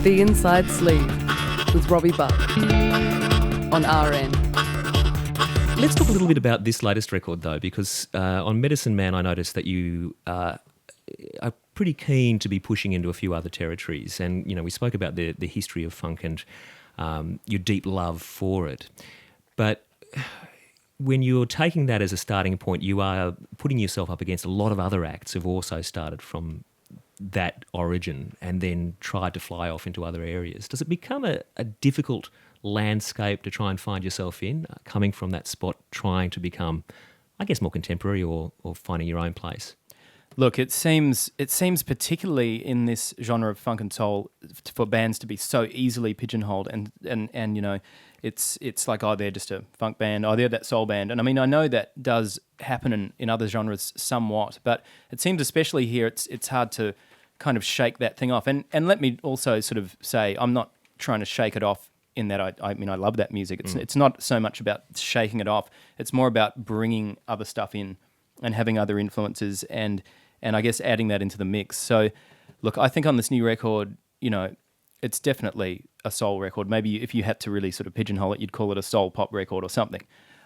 The Inside Sleeve with Robbie Buck on RN. Let's talk a little bit about this latest record, though, because on Medicine Man I noticed that you are pretty keen to be pushing into a few other territories. And, you know, we spoke about the history of funk and your deep love for it. But when you're taking that as a starting point, you are putting yourself up against a lot of other acts who've also started from that origin and then tried to fly off into other areas. Does it become a difficult landscape to try and find yourself in, coming from that spot, trying to become, I guess, more contemporary or finding your own place? Look, it seems particularly in this genre of funk and soul for bands to be so easily pigeonholed and you know, it's like, oh, they're just a funk band, oh, they're that soul band. And I mean, I know that does happen in other genres somewhat, but it seems especially here it's hard to kind of shake that thing off. And let me also sort of say, I'm not trying to shake it off in that I mean, I love that music. It's not so much about shaking it off. It's more about bringing other stuff in and having other influences and I guess adding that into the mix. So, look, I think on this new record, you know, it's definitely a soul record. Maybe if you had to really sort of pigeonhole it, you'd call it a soul pop record or something.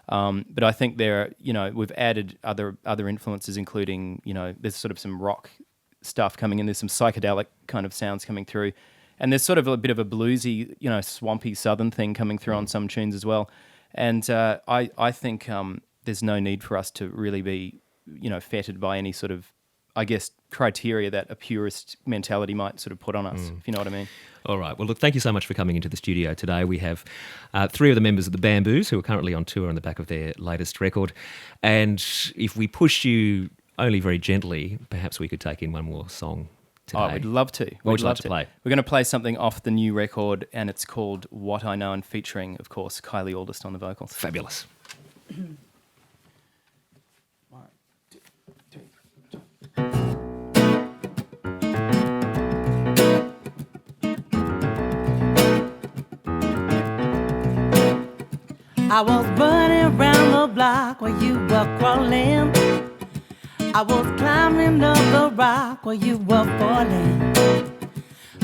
But I think we've added other influences, including, you know, there's sort of some rock stuff coming in. There's some psychedelic kind of sounds coming through. And there's sort of a bit of a bluesy, you know, swampy southern thing coming through on some tunes as well. And I think there's no need for us to really be, you know, fettered by any sort of, I guess, criteria that a purist mentality might sort of put on us, if you know what I mean. All right. Well, look, thank you so much for coming into the studio today. We have three of the members of the Bamboos who are currently on tour on the back of their latest record. And if we push you only very gently, perhaps we could take in one more song today. Oh, we'd love to. What would you like to play? We're going to play something off the new record, and it's called What I Know, and featuring, of course, Kylie Auldist on the vocals. Fabulous. I was running around the block while you were crawling. I was climbing up the rock while you were falling.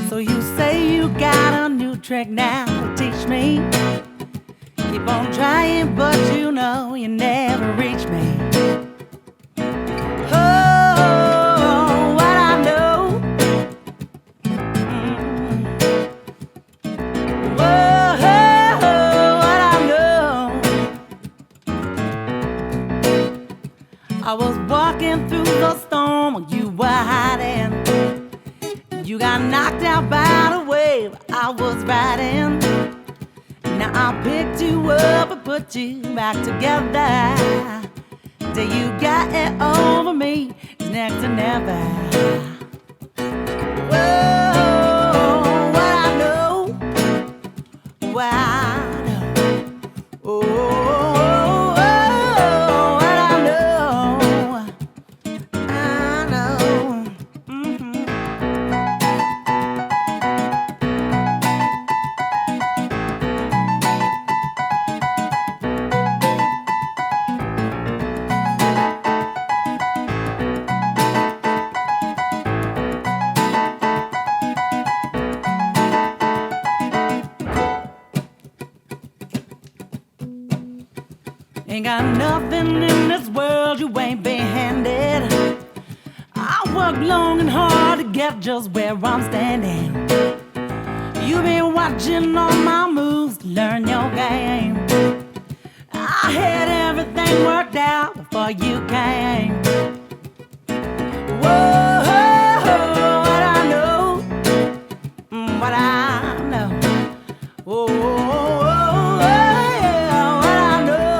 So you say you got a new trick now to teach me. Keep on trying, but you know you never reach me. Oh, what I know. Whoa, what I know. I was walking through the storm when you were hiding. You got knocked out by the wave I was riding. Now I picked you up and put you back together. Till you got it over me, it's next to never. Whoa, what I know, what I know. Oh, what I know, I know. Ain't got nothing in this world you ain't been handed. I worked long and hard to get just where I'm standing. You been watching all my moves, learn your game. I had everything worked out before you came. Whoa, what I know, what I know. Whoa, what I know, what I know,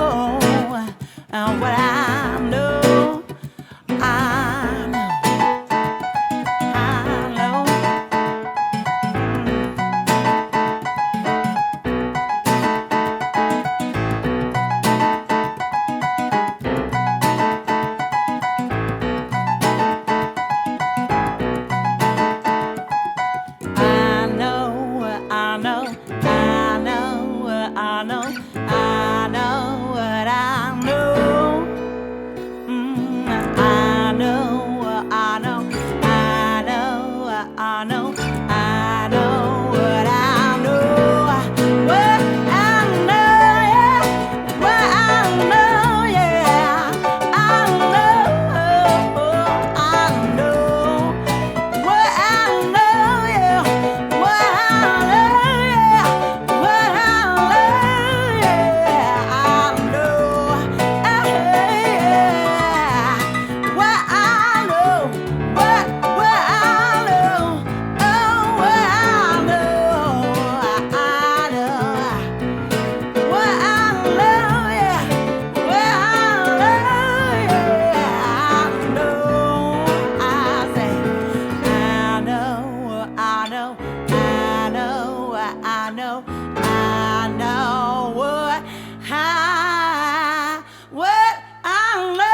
I know, I know. I know know, I know, I know, I know what I love.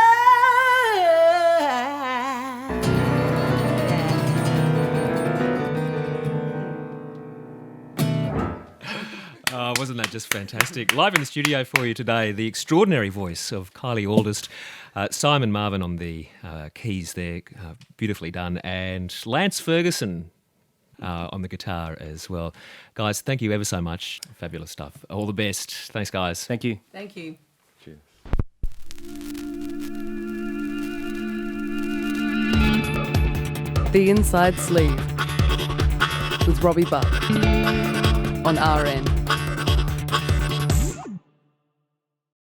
Wasn't that just fantastic? Live in the studio for you today, the extraordinary voice of Kylie Auldist, Simon Marvin on the keys there, beautifully done, and Lance Ferguson on the guitar as well. Guys, thank you ever so much. Fabulous stuff. All the best. Thanks, guys. Thank you. Thank you. Cheers. The Inside Sleeve with Robbie Buck on RN.